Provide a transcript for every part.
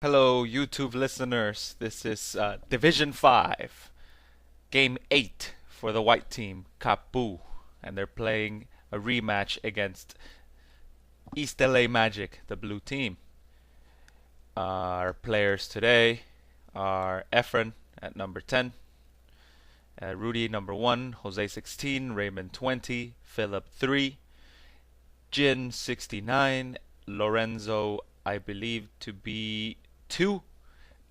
Hello, YouTube listeners. This is Division 5, Game 8 for the white team, CAPU. And they're playing a rematch against East LA Magic, the blue team. Our players today are Efren at number 10, Rudy number 1, Jose 16, Raymond 20, Philip 3, Jin 69, Lorenzo I believe to be 2,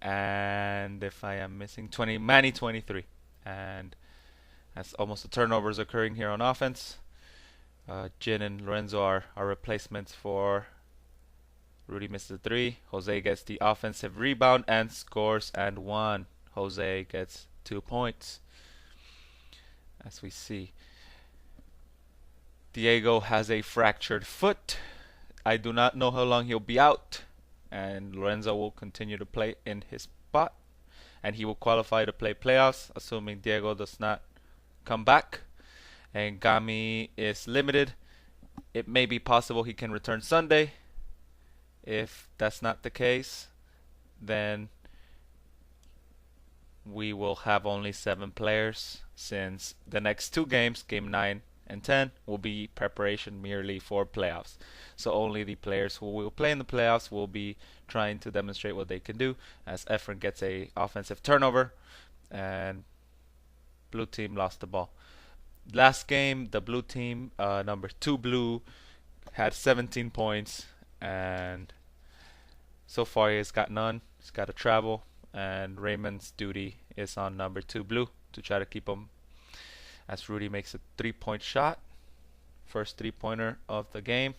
and if I am missing 20, Manny 23. And that's almost the turnovers occurring here on offense. Jin and Lorenzo are replacements for Rudy misses a 3. Jose gets the offensive rebound and scores and 1. Jose gets 2 points. As we see, Diego has a fractured foot. I do not know how long he'll be out, and Lorenzo will continue to play in his spot, and he will qualify to play playoffs, assuming Diego does not come back. And Gami is limited. It may be possible he can return Sunday. If that's not the case, then we will have only 7 players, since the next 2 games, game 9 and 10, will be preparation merely for playoffs. So only the players who will play in the playoffs will be trying to demonstrate what they can do, as Efren gets a offensive turnover and blue team lost the ball. Last game, the blue team, number 2 blue, had 17 points, and so far he's got none. He's got to travel, and Raymond's duty is on number 2 blue to try to keep him, as Rudy makes a 3-point shot. First 3-pointer of the game.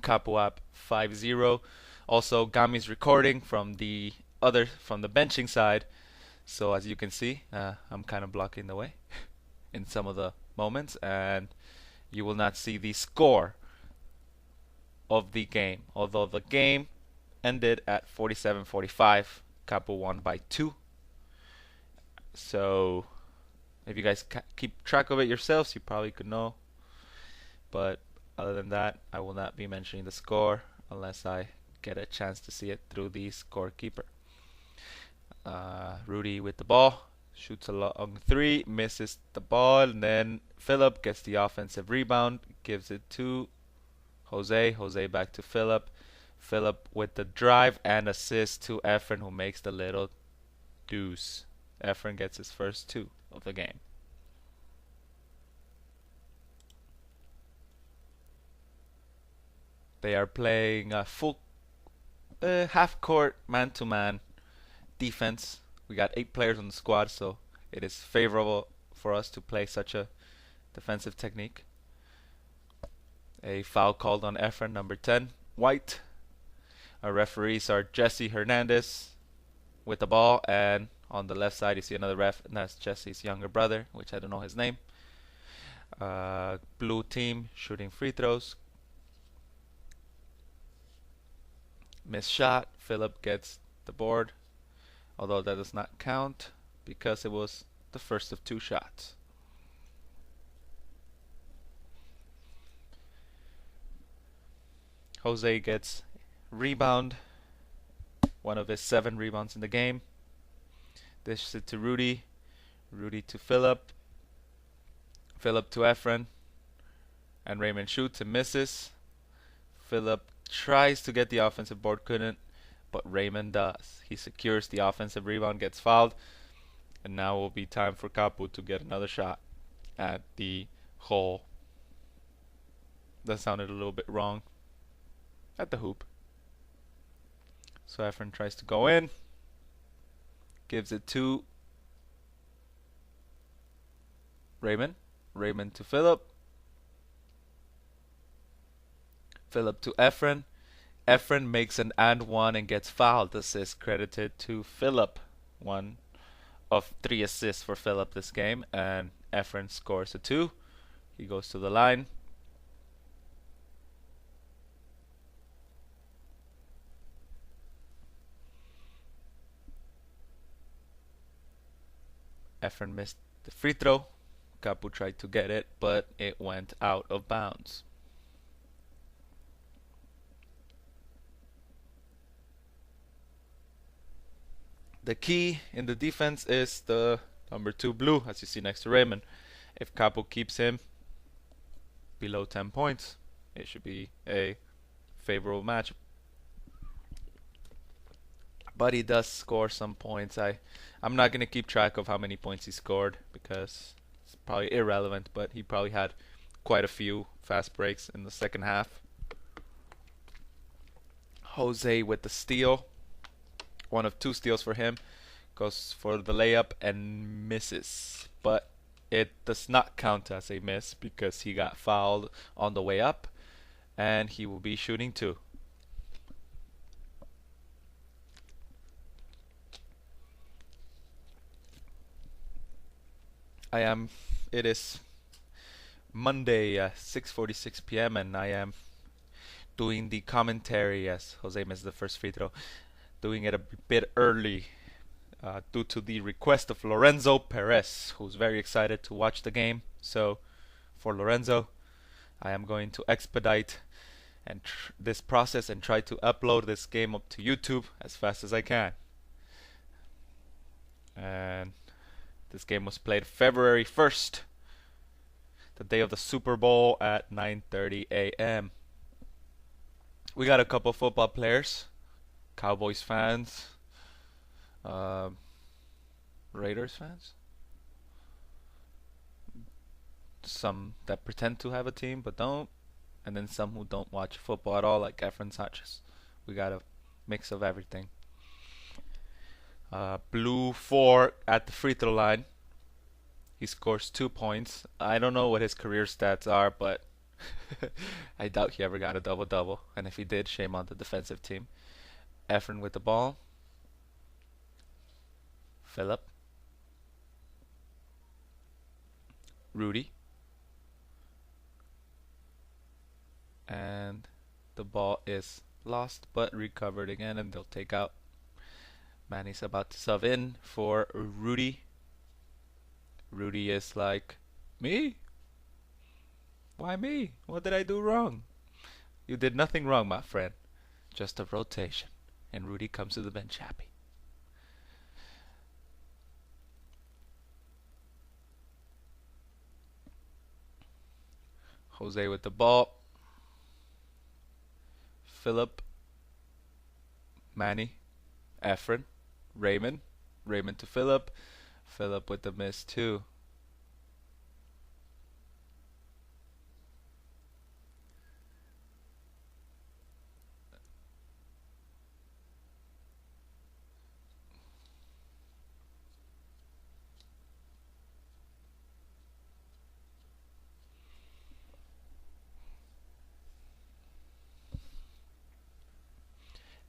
CAPU up 5-0. Also, Gami's recording from the benching side. So as you can see, I'm kind of blocking the way in some of the moments, and you will not see the score of the game. Although the game ended at 47-45, CAPU won by 2. So if you guys keep track of it yourselves, you probably could know. But other than that, I will not be mentioning the score unless I get a chance to see it through the scorekeeper. Rudy with the ball, shoots a long 3, misses the ball, and then Philip gets the offensive rebound, gives it to Jose. Jose back to Philip. Philip with the drive and assist to Efren, who makes the little deuce. Efren gets his first 2 of the game. They are playing a full half-court man-to-man defense. We got 8 players on the squad, so it is favorable for us to play such a defensive technique. A foul called on Efren, number 10, white. Our referees are Jesse Hernandez with the ball, and on the left side you see another ref, and that's Jesse's younger brother, which I don't know his name. Blue team shooting free throws. Missed shot. Philip gets the board, although that does not count because it was the first of 2 shots. Jose gets rebound, one of his 7 rebounds in the game. Dishes it to Rudy. Rudy to Philip. Philip to Efren. And Raymond shoots and misses. Philip tries to get the offensive board, couldn't, but Raymond does. He secures the offensive rebound, gets fouled, and now will be time for CAPU to get another shot at the hole. That sounded a little bit wrong. At the hoop. So Efren tries to go in. Gives it to Raymond. Raymond to Philip. Philip to Efren. Efren makes an and 1 and gets fouled. Assist credited to Philip. 1 of 3 assists for Philip this game, and Efren scores a 2. He goes to the line. Efren missed the free throw. CAPU tried to get it, but it went out of bounds. The key in the defense is the number 2 blue, as you see next to Raymond. If CAPU keeps him below 10 points, it should be a favorable match. But he does score some points. I'm not gonna keep track of how many points he scored because it's probably irrelevant, but he probably had quite a few fast breaks in the second half. Jose with the steal. One of 2 steals for him. Goes for the layup and misses. But it does not count as a miss because he got fouled on the way up and he will be shooting 2. It is Monday 6:46 p.m. and I am doing the commentary as Jose missed the first free throw. Doing it a bit early due to the request of Lorenzo Perez, who's very excited to watch the game. So for Lorenzo, I am going to expedite this process and try to upload this game up to YouTube as fast as I can. And this game was played February 1st, the day of the Super Bowl at 9:30 a.m. We got a couple football players, Cowboys fans, Raiders fans, some that pretend to have a team but don't, and then some who don't watch football at all, like Efren Sanchez. We got a mix of everything. Blue 4 at the free throw line. He scores 2 points. I don't know what his career stats are, but I doubt he ever got a double-double. And if he did, shame on the defensive team. Efren with the ball. Philip. Rudy. And the ball is lost but recovered again, and they'll take out. Manny's about to sub in for Rudy. Rudy is like, me? Why me? What did I do wrong? You did nothing wrong, my friend. Just a rotation. And Rudy comes to the bench happy. Jose with the ball. Philip. Manny. Efren. Raymond. Raymond to Philip. Philip with the miss too.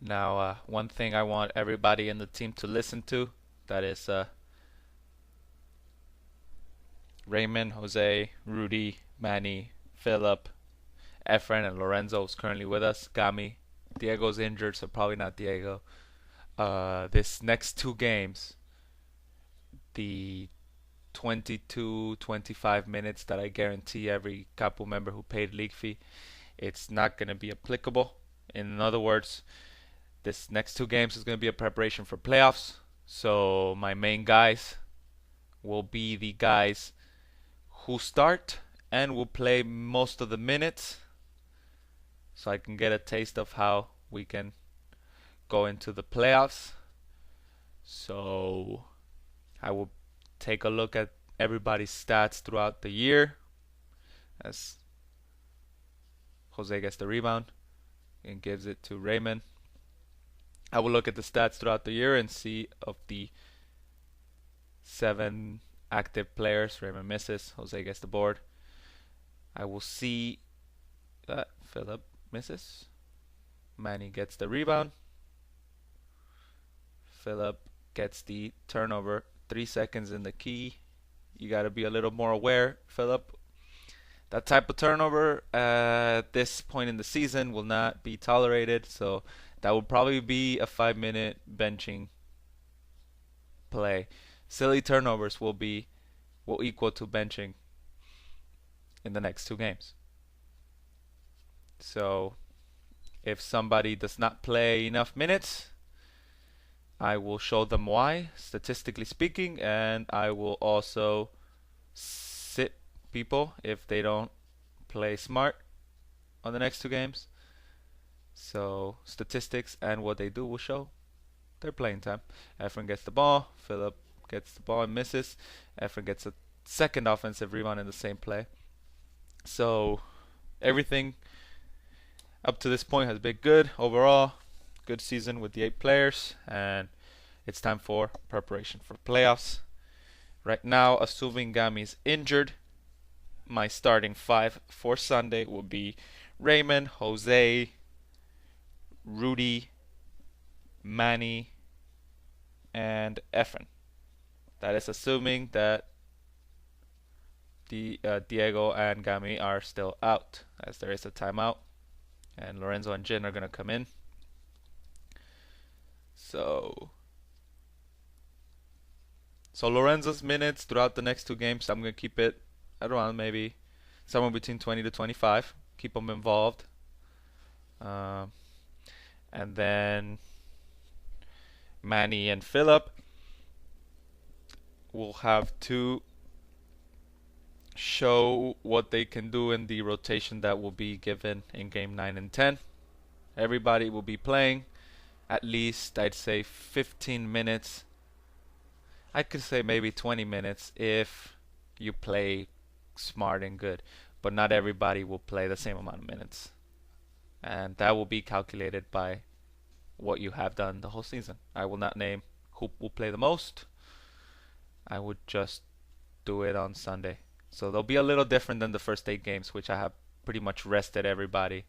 Now, one thing I want everybody in the team to listen to, that is Raymond, Jose, Rudy, Manny, Philip, Efren, and Lorenzo is currently with us. Gami. Diego's injured, so probably not Diego. This next 2 games, the 22, 25 minutes that I guarantee every CAPU member who paid league fee, it's not going to be applicable. In other words, this next 2 games is going to be a preparation for playoffs. So my main guys will be the guys who start and will play most of the minutes, so I can get a taste of how we can go into the playoffs. So I will take a look at everybody's stats throughout the year as Jose gets the rebound and gives it to Raymond. I will look at the stats throughout the year and see of the 7 active players. Raymond misses. Jose gets the board. I will see that Philip misses. Manny gets the rebound. Philip gets the turnover. 3 seconds in the key. You got to be a little more aware, Philip. That type of turnover at this point in the season will not be tolerated, so that will probably be a 5-minute benching play. Silly turnovers will equal to benching in the next 2 games. So if somebody does not play enough minutes, I will show them why, statistically speaking, and I will also sit people if they don't play smart on the next two games. So statistics and what they do will show their playing time. Efren gets the ball, Philip gets the ball and misses. Efren gets a second offensive rebound in the same play. So everything up to this point has been good overall. Good season with the 8 players, and it's time for preparation for playoffs. Right now, assuming Gami's injured, my starting 5 for Sunday will be Raymond, Jose, Rudy, Manny, and Efren. That is assuming that Diego and Gami are still out, as there is a timeout, and Lorenzo and Jin are going to come in. So Lorenzo's minutes throughout the next two games, I'm going to keep it at around maybe somewhere between 20 to 25. Keep him involved. And then Manny and Philip will have to show what they can do in the rotation that will be given in game 9 and 10. Everybody will be playing at least, I'd say, 15 minutes. I could say maybe 20 minutes if you play smart and good, but not everybody will play the same amount of minutes. And that will be calculated by what you have done the whole season. I will not name who will play the most. I would just do it on Sunday. So they'll be a little different than the first 8 games, which I have pretty much rested everybody,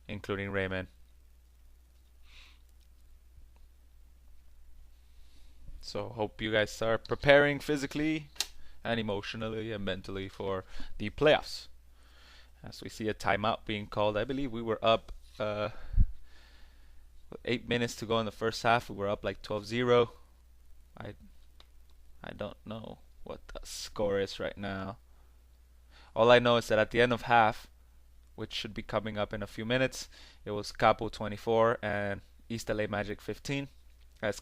including Raymond. So hope you guys are preparing physically and emotionally and mentally for the playoffs. As we see a timeout being called, I believe we were up 8 minutes to go in the first half. We were up like 12-0. I don't know what the score is right now. All I know is that at the end of half, which should be coming up in a few minutes, it was CAPU 24 and East LA Magic 15. As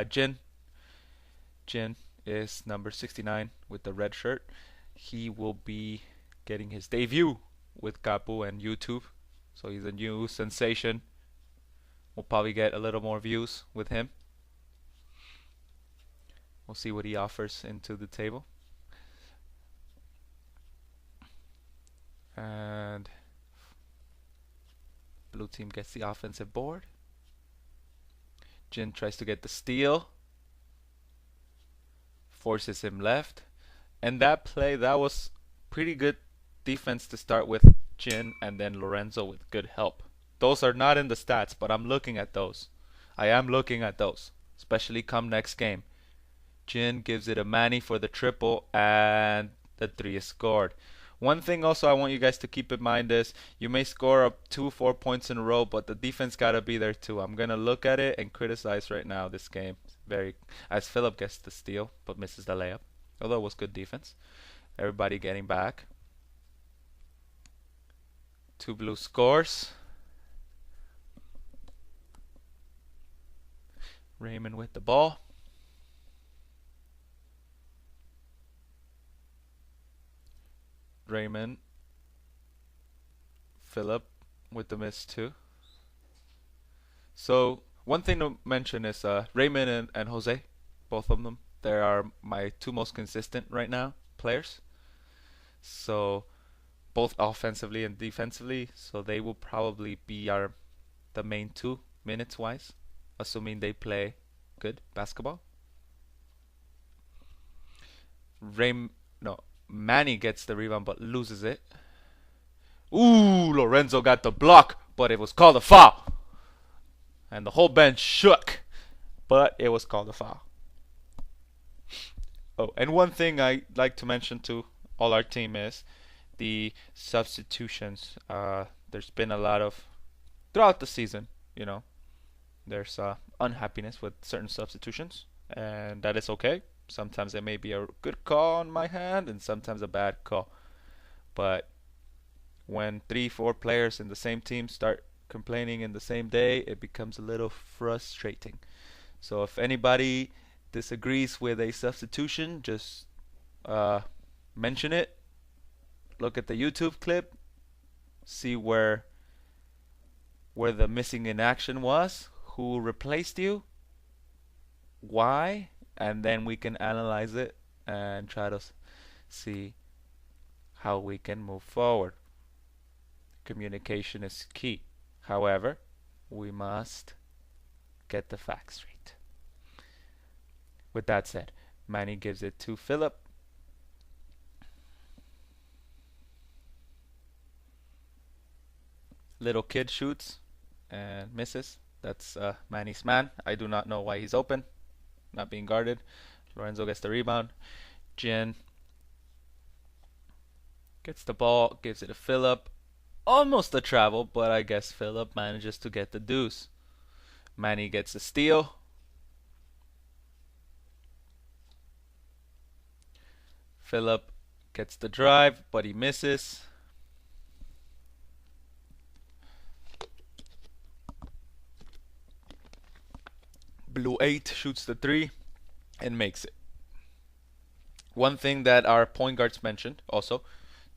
Jin is number 69 with the red shirt. He will be getting his debut with CAPU and YouTube. So he's a new sensation. We'll probably get a little more views with him. We'll see what he offers into the table. And blue team gets the offensive board. Jin tries to get the steal. Forces him left. And that play, that was pretty good defense to start with Jin, and then Lorenzo with good help. Those are not in the stats, but I'm looking at those. I am looking at those, especially come next game. Jin gives it a Manny for the triple, and the 3 is scored. One thing also I want you guys to keep in mind is you may score up 2-4 points in a row, but the defense gotta be there too. I'm gonna look at it and criticize right now this game. As Philip gets the steal but misses the layup, although it was good defense. Everybody getting back. 2 blue scores. Raymond with the ball. Raymond, Philip with the miss too. So one thing to mention is Raymond and Jose, both of them, they are my 2 most consistent right now players. So both offensively and defensively, so they will probably be the main 2 minutes wise, assuming they play good basketball. Manny gets the rebound but loses it. Ooh, Lorenzo got the block, but it was called a foul. And the whole bench shook, but it was called a foul. Oh, and one thing I'd like to mention to all our team is the substitutions. There's been a lot of, throughout the season, there's unhappiness with certain substitutions, and that is okay. Sometimes it may be a good call on my hand and sometimes a bad call. But when 3-4 players in the same team start complaining in the same day, it becomes a little frustrating. So if anybody disagrees with a substitution, just mention it. Look at the YouTube clip, see where the missing in action was, who replaced you, why, and then we can analyze it and try to see how we can move forward. Communication is key. However, we must get the facts straight. With that said, Manny gives it to Philip. Little kid shoots and misses. That's Manny's man. I do not know why he's open, not being guarded. Lorenzo gets the rebound. Jin gets the ball, gives it to Philip. Almost a travel, but I guess Philip manages to get the deuce. Manny gets a steal. Philip gets the drive, but he misses. Blue 8 shoots the 3 and makes it. One thing that our point guards mentioned also,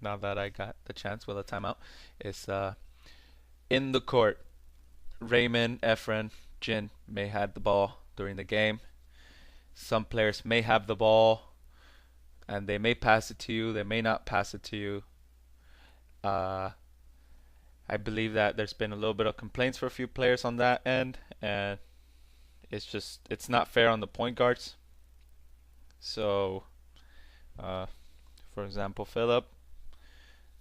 now that I got the chance with a timeout, is in the court, Raymond, Efren, Jin may have the ball during the game. Some players may have the ball and they may pass it to you, they may not pass it to you. I believe that there's been a little bit of complaints for a few players on that end, and it's not fair on the point guards. So, for example, Philip,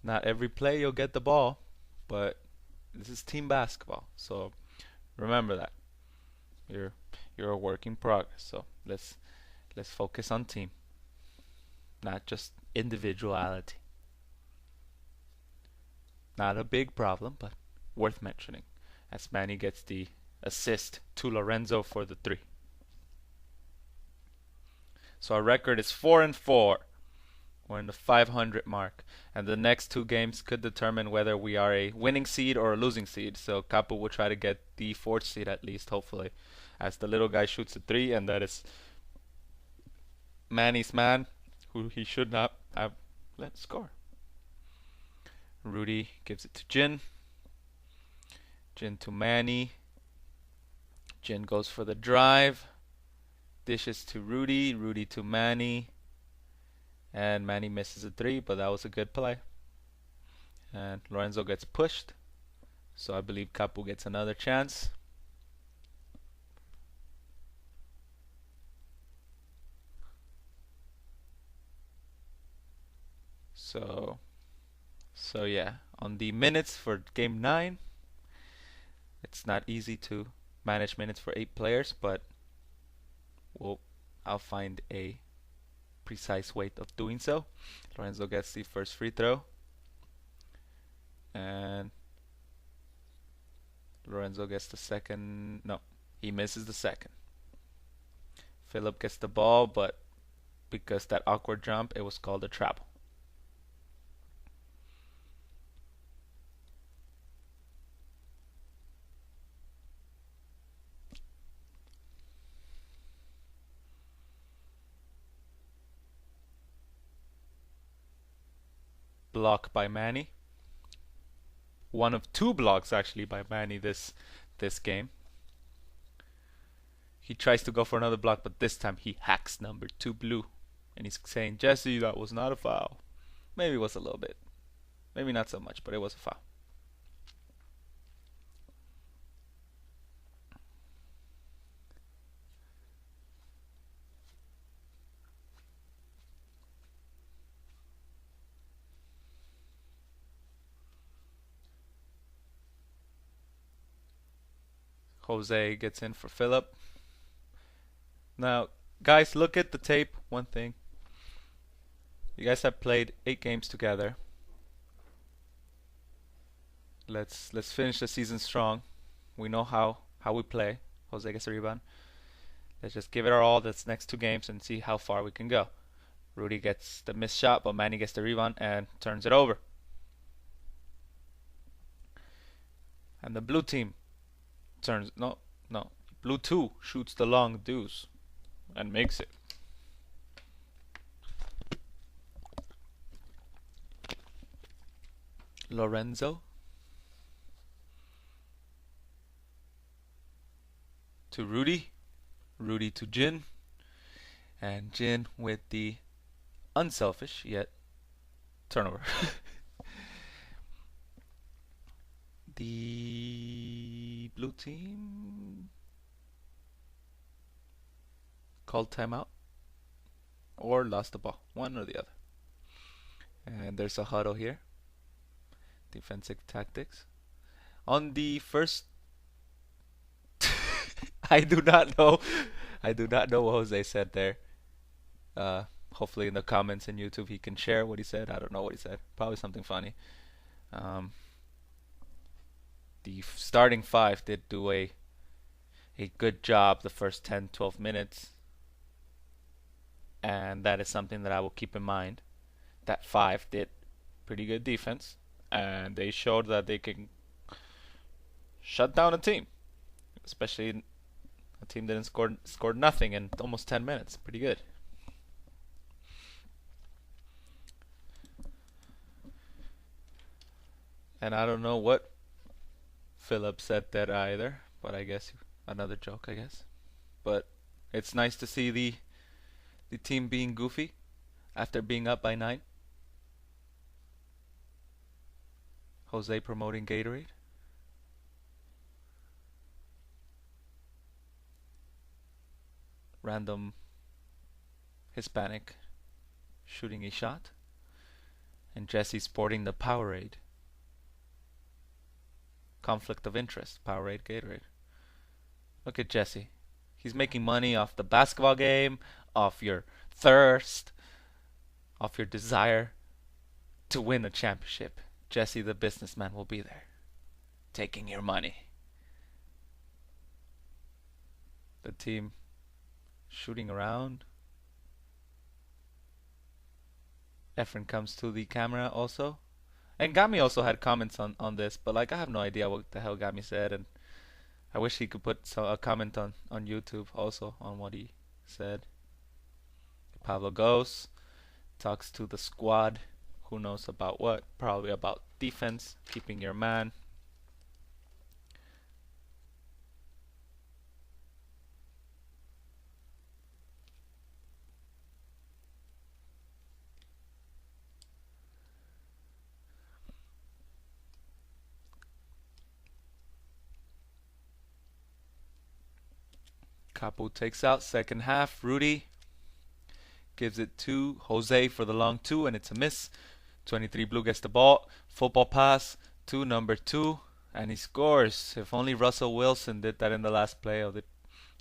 not every play you'll get the ball, but this is team basketball. So remember that you're a work in progress. So let's focus on team, not just individuality. Not a big problem, but worth mentioning, as Manny gets the assist to Lorenzo for the 3. So our record is 4-4. We're in the 500 mark, and the next 2 games could determine whether we are a winning seed or a losing seed. So CAPU will try to get the 4th seed at least, hopefully, as the little guy shoots a 3, and that is Manny's man, who he should not have let score. Rudy gives it to Jin. Jin to Manny. Jin goes for the drive. Dishes to Rudy. Rudy to Manny. And Manny misses a 3, but that was a good play. And Lorenzo gets pushed. So I believe CAPU gets another chance. So yeah, on the minutes for game 9, it's not easy to manage minutes for 8 players, but I'll find a precise way of doing so. Lorenzo gets the first free throw, and Lorenzo gets the second. No, he misses the second. Philip gets the ball, but because that awkward jump, it was called a travel. Block by Manny. One of 2 blocks actually by Manny this game. He tries to go for another block, but this time he hacks number 2 blue, and he's saying, "Jesse, that was not a foul." Maybe it was a little bit, maybe not so much, but it was a foul. Jose gets in for Philip. Now, guys, look at the tape. One thing. You guys have played 8 games together. Let's finish the season strong. We know how we play. Jose gets a rebound. Let's just give it our all this next 2 games and see how far we can go. Rudy gets the missed shot, but Manny gets the rebound and turns it over. And the blue team turns Blue 2 shoots the long deuce and makes it. Lorenzo to Rudy. Rudy to Jin. And Jin with the unselfish yet turnover. The blue team called timeout or lost the ball, one or the other. And there's a huddle here. Defensive tactics. On the first I do not know. I do not know what Jose said there. Hopefully in the comments in YouTube he can share what he said. I don't know what he said. Probably something funny. The starting five did do a good job the first 10-12 minutes. And that is something that I will keep in mind. That five did pretty good defense. And they showed that they can shut down a team. Especially a team that didn't scored nothing in almost 10 minutes. Pretty good. And I don't know what Philip said that either, but I guess another joke, I guess. But it's nice to see the team being goofy after being up by 9. Jose promoting Gatorade. Random Hispanic shooting a shot. And Jesse sporting the Powerade. Conflict of interest. Powerade, Gatorade. Look at Jesse. He's making money off the basketball game, off your thirst, off your desire to win a championship. Jesse the businessman will be there, taking your money. The team shooting around. Efren comes to the camera also. And Gami also had comments on this, but like I have no idea what the hell Gami said, and I wish he could put a comment on YouTube also on what he said. Pablo goes, talks to the squad. Who knows about what? Probably about defense, keeping your man. CAPU takes out second half. Rudy gives it to Jose for the long 2, and it's a miss. 23 Blue gets the ball. Football pass to number 2, and he scores. If only Russell Wilson did that in the last play of the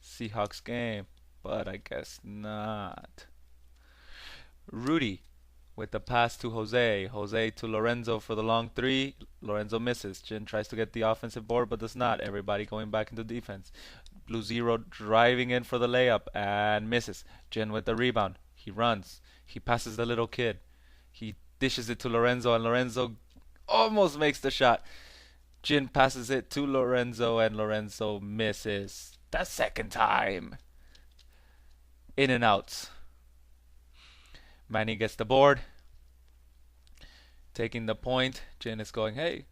Seahawks game, but I guess not. Rudy with the pass to Jose. Jose to Lorenzo for the long 3. Lorenzo misses. Jin tries to get the offensive board, but does not. Everybody going back into defense. Blue 0 driving in for the layup and misses. Jin with the rebound. He runs. He passes the little kid. He dishes it to Lorenzo, and Lorenzo almost makes the shot. Jin passes it to Lorenzo, and Lorenzo misses the second time. In and out. Manny gets the board. Taking the point. Jin is going, hey.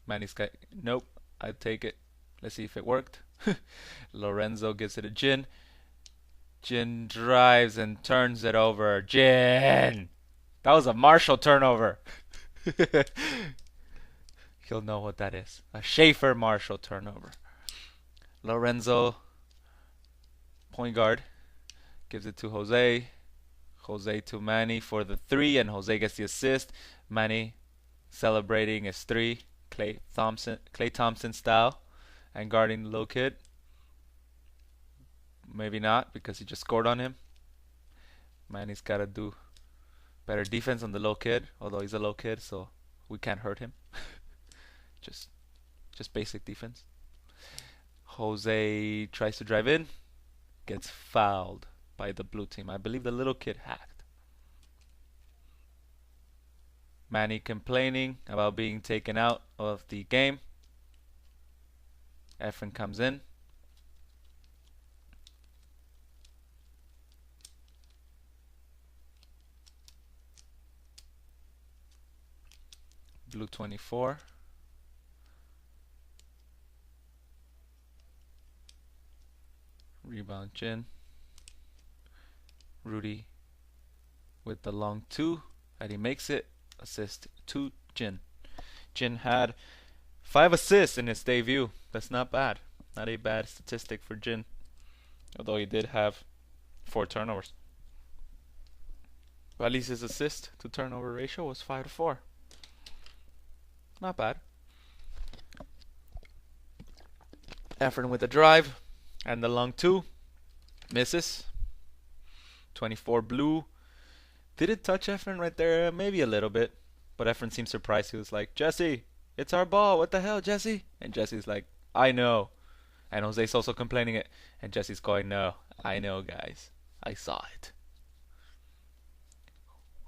Manny's got, nope, I take it. Let's see if it worked. Lorenzo gives it to Jin. Jin drives and turns it over. Jin! That was a Marshall turnover. He'll know what that is. A Schaefer Marshall turnover. Lorenzo, point guard, gives it to Jose. Jose to Manny for the 3, and Jose gets the assist. Manny celebrating his 3, Klay Thompson style, and guarding the little kid. Maybe not, because he just scored on him. Manny's got to do better defense on the low kid, although he's a low kid, so we can't hurt him. just basic defense. Jose tries to drive in, gets fouled by the blue team. I believe the little kid hacked. Manny complaining about being taken out of the game. Efren comes in. Blue 24. Rebound Jin. Rudy with the long 2, and he makes it. Assist to Jin. Jin had 5 assists in his debut. That's not bad. Not a bad statistic for Jin. Although he did have 4 turnovers. But at least his assist to turnover ratio was 5-4. Not bad. Efren with the drive and the long 2. Misses. 24 Blue. Did it touch Efren right there? Maybe a little bit. But Efren seemed surprised. He was like, Jesse, it's our ball. What the hell, Jesse? And Jesse's like, I know. And Jose's also complaining it. And Jesse's going, no, I know, guys. I saw it.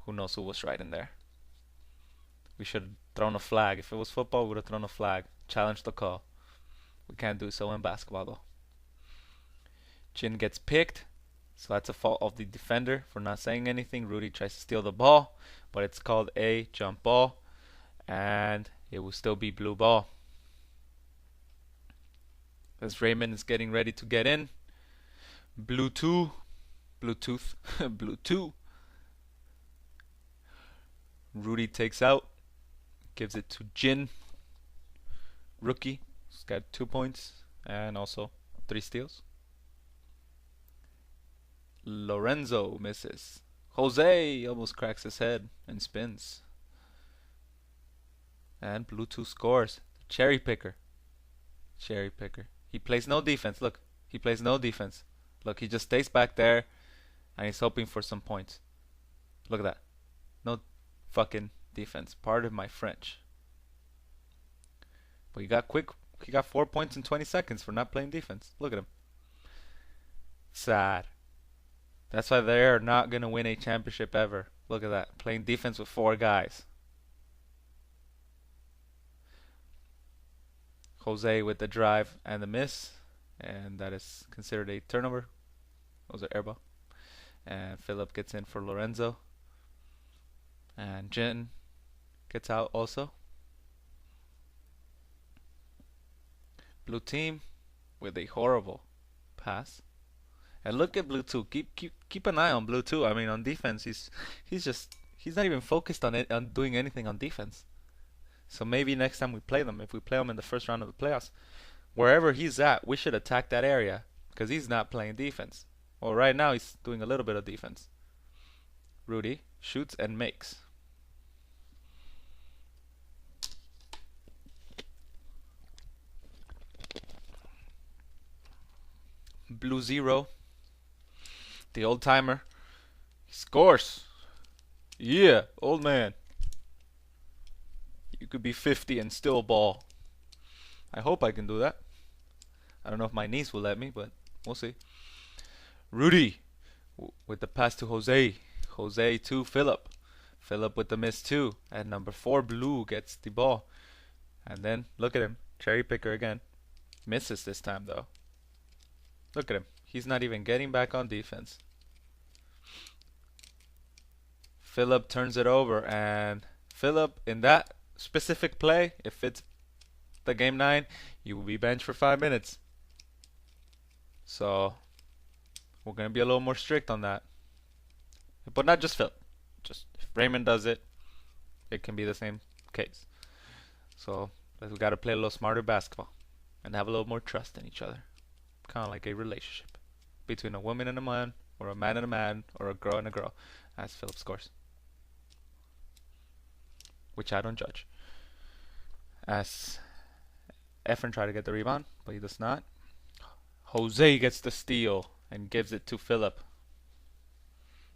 Who knows who was right in there? We should have thrown a flag. If it was football, we would have thrown a flag. Challenge the call. We can't do so in basketball, though. Jin gets picked. So that's a fault of the defender for not saying anything. Rudy tries to steal the ball, but it's called a jump ball, and it will still be blue ball. As Raymond is getting ready to get in. Blue 2. Bluetooth. Blue 2. Rudy takes out. Gives it to Jin. Rookie. He's got 2 points and also 3 steals. Lorenzo misses. Jose almost cracks his head and spins. And Blue 2 scores. Cherry picker. Cherry picker. He plays no defense. Look, he plays no defense. Look, he just stays back there and he's hoping for some points. Look at that. No fucking defense. Pardon my French. But he got quick. He got 4 points in 20 seconds for not playing defense. Look at him. Sad. That's why they're not going to win a championship ever. Look at that. Playing defense with 4 guys. Jose with the drive and the miss. And that is considered a turnover. Those are airball. And Philip gets in for Lorenzo. And Jin gets out also. Blue team with a horrible pass. And look at Blue 2. Keep an eye on Blue 2. I mean, on defense, he's not even focused on doing anything on defense. So maybe next time we play them, if we play them in the first round of the playoffs, wherever he's at, we should attack that area because he's not playing defense. Well, right now he's doing a little bit of defense. Rudy shoots and makes. Blue 0. The old timer. He scores. Yeah, old man. You could be 50 and still ball. I hope I can do that. I don't know if my knees will let me, but we'll see. Rudy with the pass to Jose. Jose to Philip. Philip with the miss too. And number 4 Blue gets the ball. And then look at him. Cherry picker again. Misses this time though. Look at him. He's not even getting back on defense. Philip turns it over, and Philip, in that specific play, if it's the game 9, you will be benched for 5 minutes. So we're going to be a little more strict on that. But not just Philip. Just if Raymond does it, it can be the same case. So we got to play a little smarter basketball and have a little more trust in each other. Kind of like a relationship between a woman and a man, or a man and a man, or a girl and a girl, as Philip scores. Which I don't judge. As Efren tried to get the rebound, but he does not. Jose gets the steal and gives it to Philip.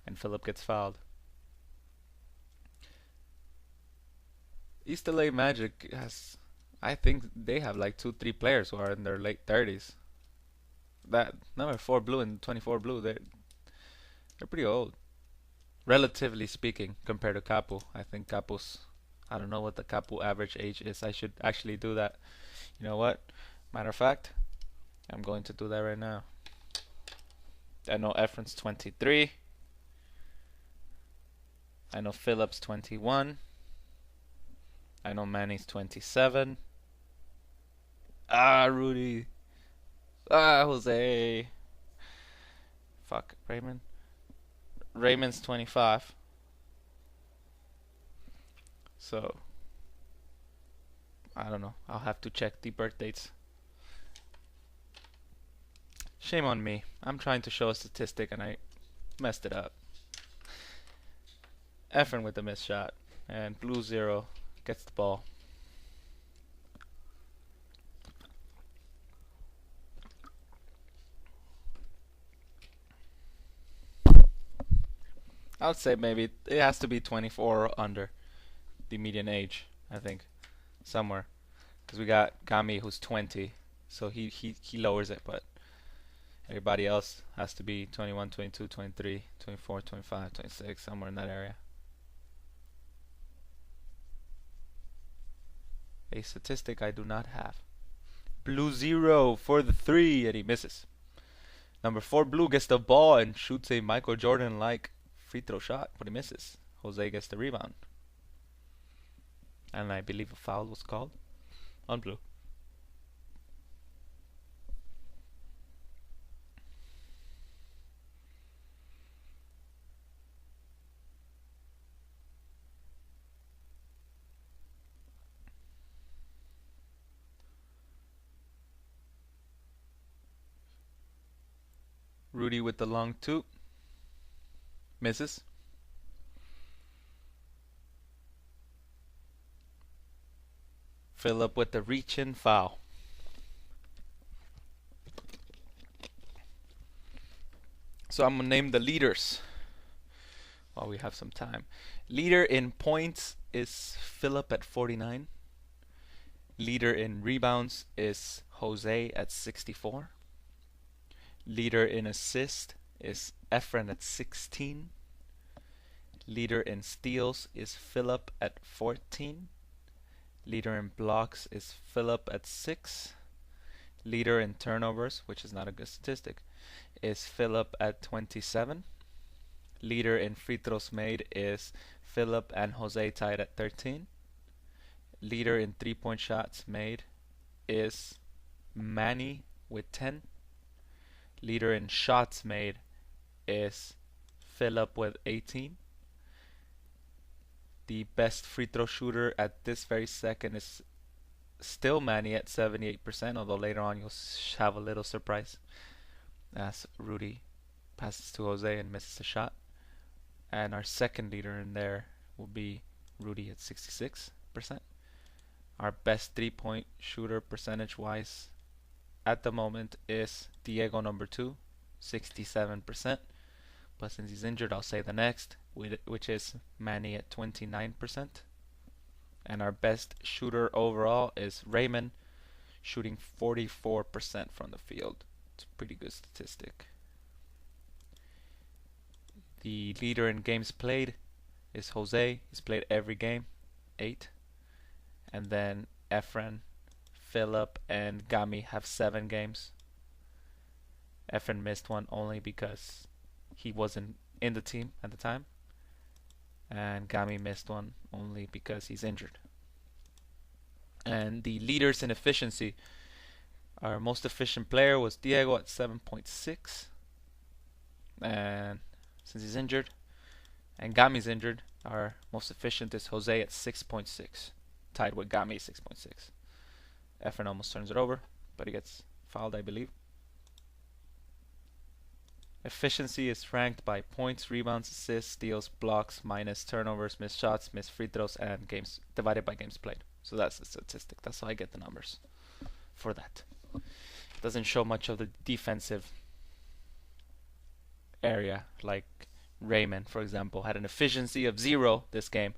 And Philip gets fouled. East LA Magic has, I think they have like 2-3 players who are in their late 30s. That number 4 Blue and 24 Blue, they're pretty old, relatively speaking, compared to CAPU. I think CAPU's, I don't know what the CAPU average age is. I should actually do that. You know what? Matter of fact, I'm going to do that right now. I know Efren's 23. I know Phillips 21. I know Manny's 27. Ah, Rudy. Ah, Jose. Fuck, Raymond. Raymond's 25. So, I don't know. I'll have to check the birth dates. Shame on me. I'm trying to show a statistic and I messed it up. Efren with the missed shot. And blue 0 gets the ball. I would say maybe it has to be 24 or under the median age, I think. Somewhere. Because we got Gami who's 20. So he lowers it, but everybody else has to be 21, 22, 23, 24, 25, 26, somewhere in that area. A statistic I do not have. Blue 0 for the 3 and he misses. Number 4 blue gets the ball and shoots a Michael Jordan like free throw shot, but he misses. Jose gets the rebound. And I believe a foul was called on blue. Rudy with the long 2. Misses. Philip with the reach-in foul. So I'm going to name the leaders while we have some time. Leader in points is Philip at 49. Leader in rebounds is Jose at 64. Leader in assist is Efren at 16. Leader in steals is Philip at 14. Leader in blocks is Philip at 6. Leader in turnovers, which is not a good statistic, is Philip at 27. Leader in free throws made is Philip and Jose tied at 13. Leader in 3-point shots made is Manny with 10. Leader in shots made is Philip with 18. The best free throw shooter at this very second is still Manny at 78%, although later on you'll have a little surprise as Rudy passes to Jose and misses a shot. And our second leader in there will be Rudy at 66%. Our best 3-point shooter percentage-wise at the moment is Diego number 2, 67%. But since he's injured, I'll say the next, which is Manny at 29%. And our best shooter overall is Raymond, shooting 44% from the field. It's a pretty good statistic. The leader in games played is Jose. He's played every game, 8. And then Efren, Philip, and Gami have 7 games. Efren missed one only because he wasn't in the team at the time. And Gami missed one only because he's injured. And the leaders in efficiency, our most efficient player was Diego at 7.6. And since he's injured, and Gami's injured, our most efficient is Jose at 6.6. Tied with Gami 6.6. Efren almost turns it over, but he gets fouled, I believe. Efficiency is ranked by points, rebounds, assists, steals, blocks, minus turnovers, missed shots, missed free throws, and games divided by games played. So that's the statistic. That's how I get the numbers for that. It doesn't show much of the defensive area, like Raymond, for example, had an efficiency of 0 this game,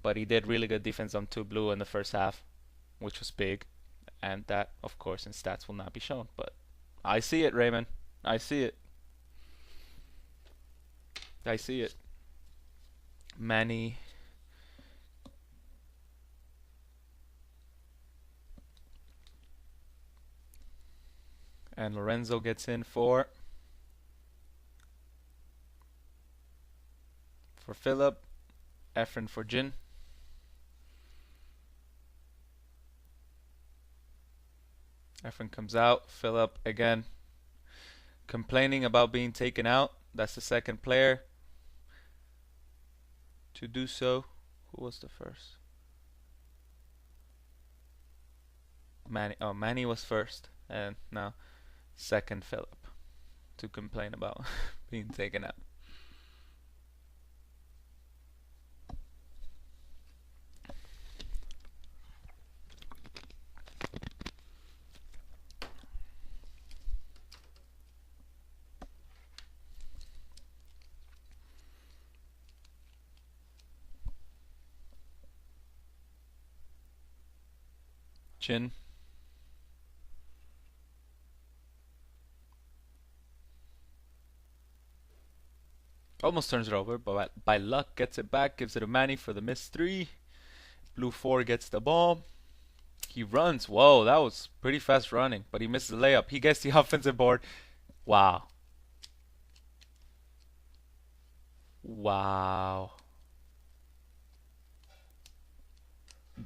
but he did really good defense on 2 blue in the first half, which was big, and that, of course, in stats will not be shown. But I see it, Raymond. I see it. I see it. Manny. And Lorenzo gets in for Philip. Efren for Jin. Efren comes out. Philip again complaining about being taken out. That's the second player to do so. Who was the first? Manny. Oh, Manny was first, and now second Philip to complain about being taken out. Chin. Almost turns it over, but by luck gets it back, gives it to Manny for the missed 3. Blue 4 gets the ball. He runs. Whoa, that was pretty fast running, but he misses the layup. He gets the offensive board. Wow. Wow.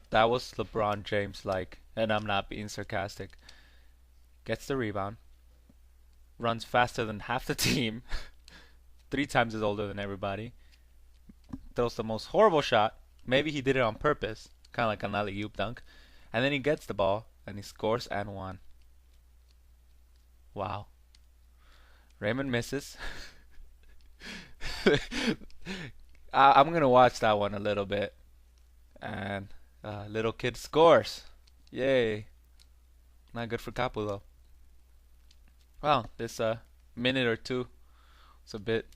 That was LeBron James like, and I'm not being sarcastic. Gets the rebound. Runs faster than half the team. 3 times as older than everybody. Throws the most horrible shot. Maybe he did it on purpose. Kind of like an alley-oop dunk. And then he gets the ball, and he scores and 1. Wow. Raymond misses. I'm going to watch that one a little bit. And little kid scores. Yay. Not good for CAPU though. Well, this minute or two was a bit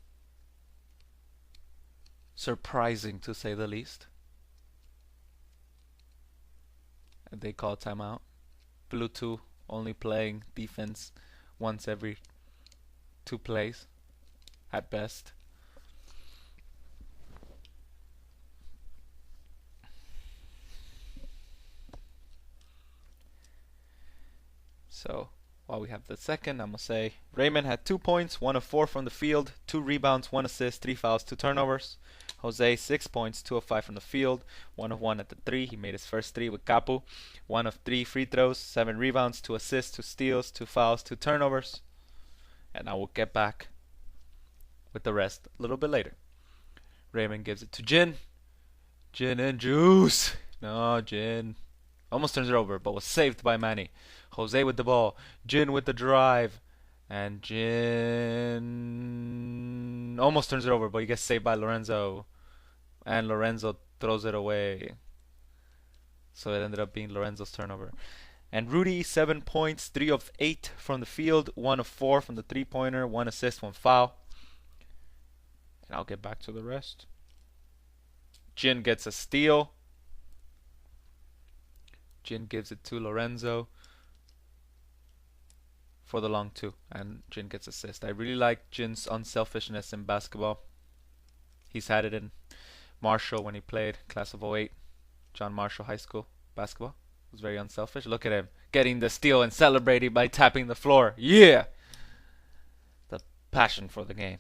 surprising to say the least. And they call timeout. Blue 2 only playing defense once every 2 plays at best. So while we have the second, I'm going to say Raymond had 2 points, 1 of 4 from the field, 2 rebounds, 1 assist, 3 fouls, 2 turnovers. Jose, 6 points, 2 of 5 from the field, 1 of 1 at the 3. He made his first 3 with CAPU. 1 of 3 free throws, 7 rebounds, 2 assists, 2 steals, 2 fouls, 2 turnovers. And I will get back with the rest a little bit later. Raymond gives it to Jin. Jin and juice. No, Jin. Almost turns it over, but was saved by Manny. Jose with the ball. Jin with the drive. And Jin almost turns it over, but he gets saved by Lorenzo. And Lorenzo throws it away. So it ended up being Lorenzo's turnover. And Rudy, 7 points, 3 of 8 from the field, 1 of 4 from the 3-pointer, 1 assist, 1 foul. And I'll get back to the rest. Jin gets a steal. Jin gives it to Lorenzo for the long 2, and Jin gets assist. I really like Jin's unselfishness in basketball. He's had it in Marshall when he played class of '08, John Marshall High School basketball. He was very unselfish. Look at him getting the steal and celebrating by tapping the floor. Yeah! The passion for the game.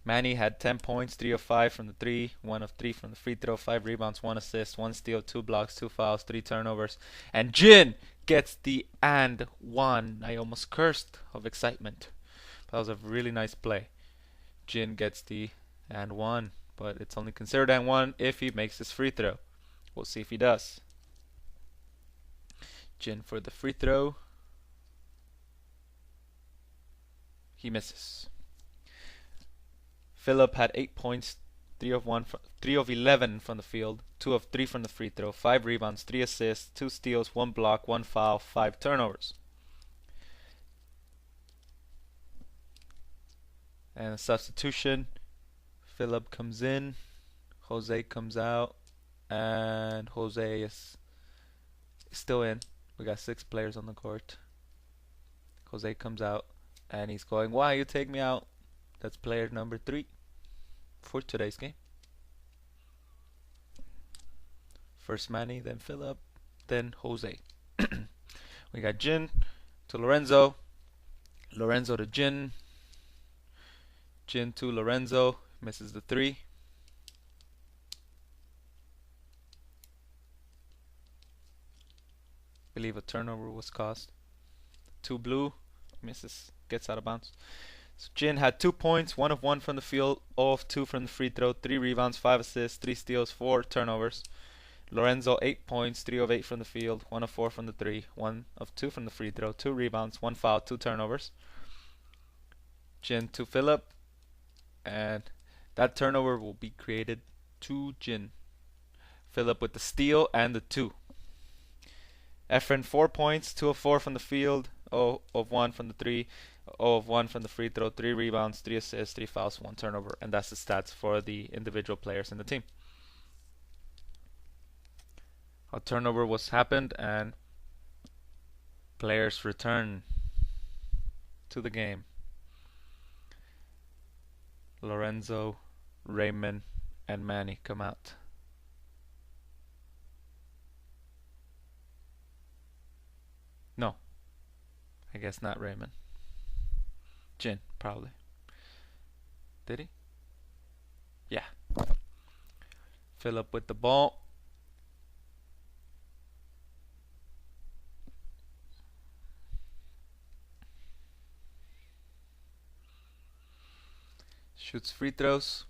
Manny had 10 points, 3 of 5 from the 3, 1 of 3 from the free throw, 5 rebounds, 1 assist, 1 steal, 2 blocks, 2 fouls, 3 turnovers. And Jin gets the and 1. I almost cursed of excitement. That was a really nice play. Jin gets the and 1, but it's only considered and 1 if he makes his free throw. We'll see if he does. Jin for the free throw. He misses. Philip had 8 points, 3 of 11 from the field, 2 of 3 from the free throw, 5 rebounds, 3 assists, 2 steals, 1 block, 1 foul, 5 turnovers. And a substitution. Philip comes in, Jose comes out, and Jose is still in. We got 6 players on the court. Jose comes out, and he's going, "Why you take me out?" That's player number 3 for today's game. First Manny, then Philip, then Jose. We got Jin to Lorenzo, Lorenzo to Jin, Jin to Lorenzo, misses the 3. believe a turnover was caused. 2 blue, misses, gets out of bounds. So Jin had 2 points, 1 of 1 from the field, 0 of 2 from the free throw, 3 rebounds, 5 assists, 3 steals, 4 turnovers. Lorenzo 8 points, 3 of 8 from the field, 1 of 4 from the 3, 1 of 2 from the free throw, 2 rebounds, 1 foul, 2 turnovers. Jin to Philip, and that turnover will be created to Jin. Philip with the steal and the 2. Efren 4 points, 2 of 4 from the field, 0 of 1 from the 3, 0 of 1 from the free throw, 3 rebounds, 3 assists, 3 fouls, 1 turnover. And that's the stats for the individual players in the team. A turnover was happened and players return to the game. Lorenzo, Raymond, and Manny come out. No, I guess not Raymond. Jin, probably. Did he? Yeah. Philip with the ball. Shoots free throws.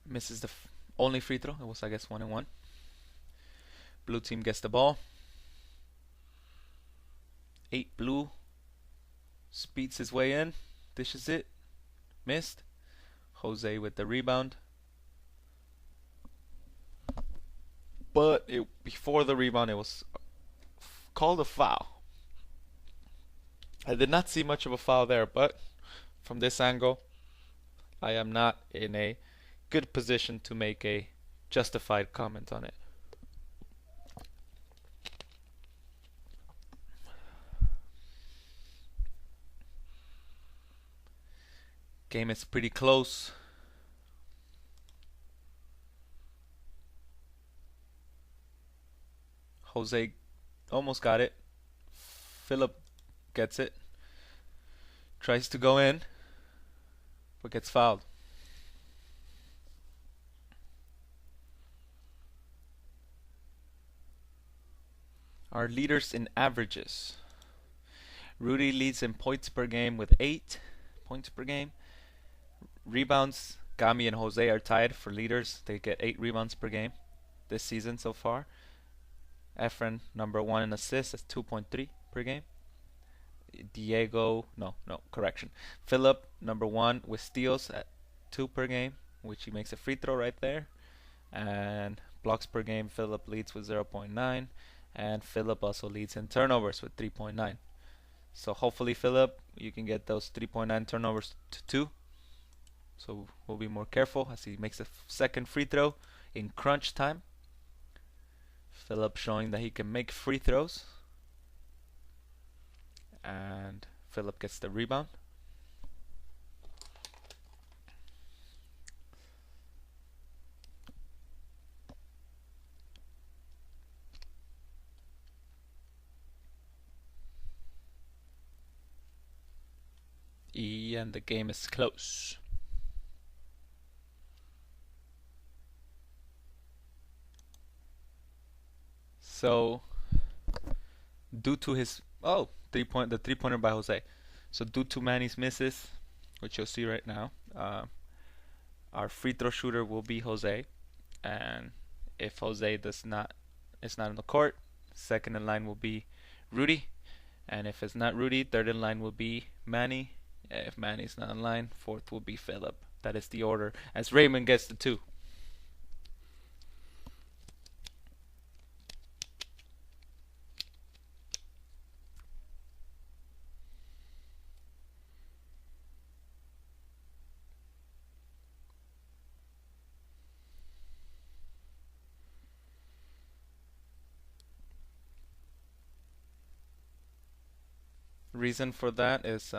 Misses the only free throw. It was, I guess, 1 and 1. Blue team gets the ball. 8 blue. Speeds his way in. Dishes it. Missed. Jose with the rebound. But before the rebound, it was called a foul. I did not see much of a foul there, but from this angle, I am not in a good position to make a justified comment on it. Game is pretty close. Jose almost got it. Philip gets it. Tries to go in, but gets fouled. Our leaders in averages. Rudy leads in points per game with 8 points per game. Rebounds, Gami and Jose are tied for leaders. They get 8 rebounds per game this season so far. Efren, number 1 in assists, that's 2.3 per game. Philip, number 1 with steals at 2 per game, which he makes a free throw right there. And blocks per game, Philip leads with 0.9. And Philip also leads in turnovers with 3.9. So hopefully, Philip, you can get those 3.9 turnovers to 2. So we'll be more careful as he makes a second free throw in crunch time. Philip showing that he can make free throws. And Philip gets the rebound. And the game is close. So due to his the 3-pointer by Jose. So due to Manny's misses, which you'll see right now, our free throw shooter will be Jose, and if Jose is not in the court, second in line will be Rudy, and if it's not Rudy, third in line will be Manny. If Manny's not in line, fourth will be Philip. That is the order, as Raymond gets the 2. Reason for that is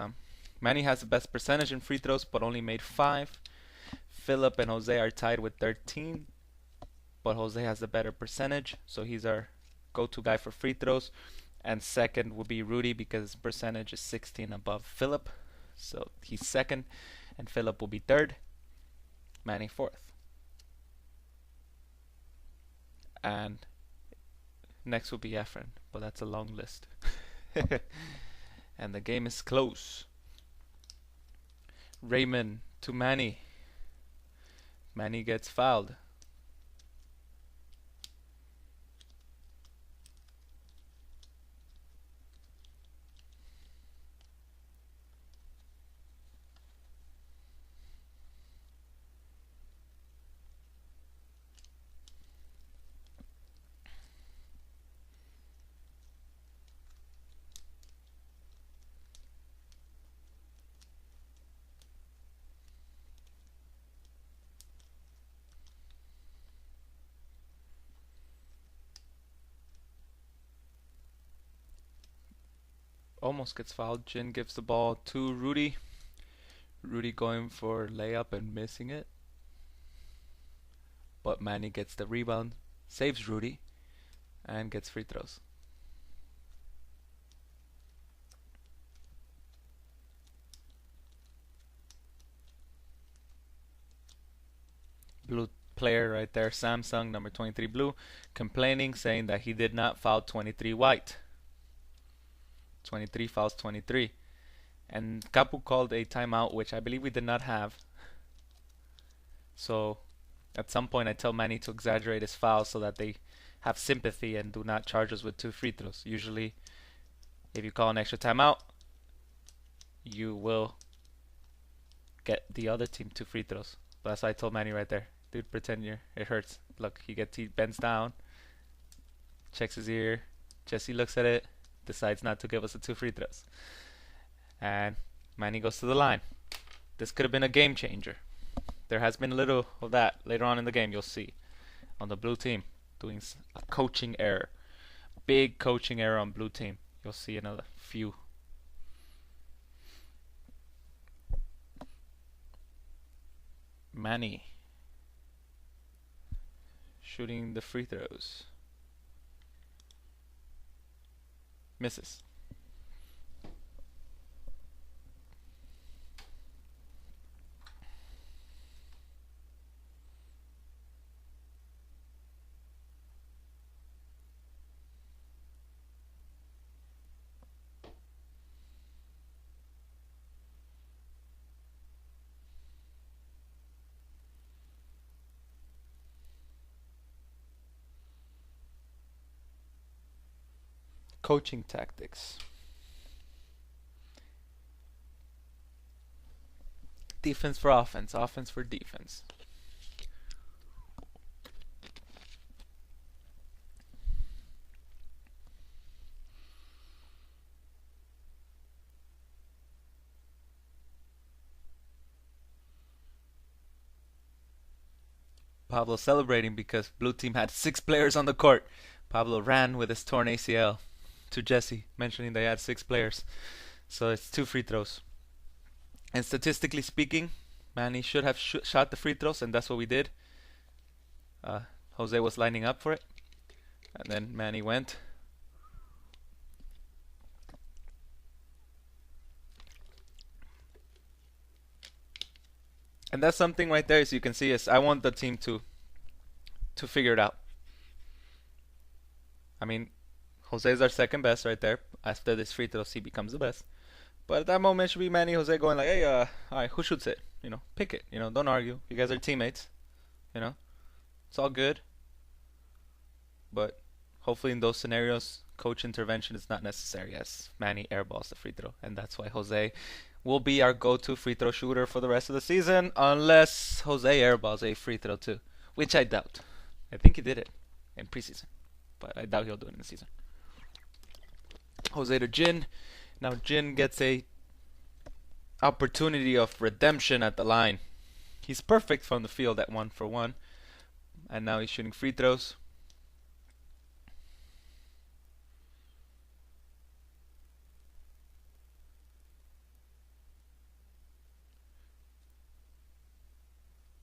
Manny has the best percentage in free throws, but only made 5. Philip and Jose are tied with 13, but Jose has the better percentage, so he's our go-to guy for free throws. And second will be Rudy because his percentage is 16 above Philip, so he's second, and Philip will be third. Manny fourth. And next will be Efren, but that's a long list. And the game is close. Raymond to Manny. Manny gets fouled. Almost gets fouled. Jin gives the ball to Rudy. Rudy going for layup and missing it. But Manny gets the rebound, saves Rudy, and gets free throws. Blue player right there, Samsung, number 23 blue, complaining, saying that he did not foul 23 white. 23 fouls 23. And CAPU called a timeout, which I believe we did not have. So at some point I tell Manny to exaggerate his fouls so that they have sympathy and do not charge us with 2 free throws. Usually if you call an extra timeout, you will get the other team 2 free throws. But that's why I told Manny right there. Dude, pretend it hurts. Look, he bends down, checks his ear. Jesse looks at it, decides not to give us the 2 free throws. And Manny goes to the line. This could have been a game changer. There has been a little of that later on in the game, you'll see. On the blue team, doing a coaching error. Big coaching error on blue team. You'll see another few. Manny shooting the free throws. Misses. Coaching tactics. Defense for offense, offense for defense. Pablo celebrating because blue team had 6 players on the court. Pablo ran with his torn ACL to Jesse, mentioning they had 6 players. So it's 2 free throws. And statistically speaking, Manny should have shot the free throws, and that's what we did. Jose was lining up for it, and then Manny went. And that's something right there, as you can see, is I want the team to figure it out. I mean, Jose is our second best right there. After this free throws, he becomes the best. But at that moment, it should be Manny, Jose going like, hey, all right, who shoots it? You know, pick it. You know, don't argue. You guys are teammates. You know, it's all good. But hopefully in those scenarios, coach intervention is not necessary as Manny airballs the free throw. And that's why Jose will be our go-to free throw shooter for the rest of the season, unless Jose airballs a free throw too, which I doubt. I think he did it in preseason, but I doubt he'll do it in the season. Jose to Jin. Now Jin gets a opportunity of redemption at the line. He's perfect from the field at 1-for-1, and now he's shooting free throws.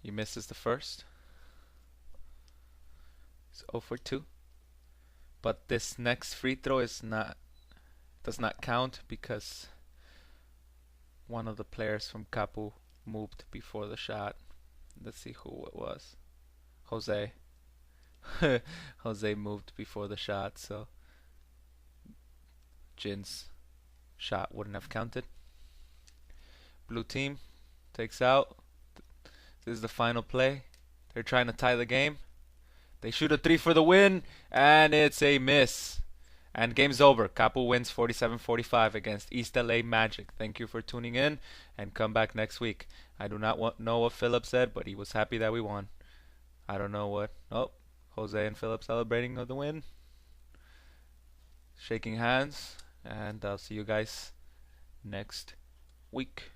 He misses the first. It's 0-for-2. But this next free throw does not count because one of the players from CAPU moved before the shot. Let's see who it was. Jose. Jose moved before the shot, so Jin's shot wouldn't have counted. Blue team takes out. This is the final play. They're trying to tie the game. They shoot a three for the win, and it's a miss. And game's over. CAPU wins 47-45 against East LA Magic. Thank you for tuning in, and come back next week. I do not know what Philip said, but he was happy that we won. I don't know what. Oh, Jose and Philip celebrating the win. Shaking hands, and I'll see you guys next week.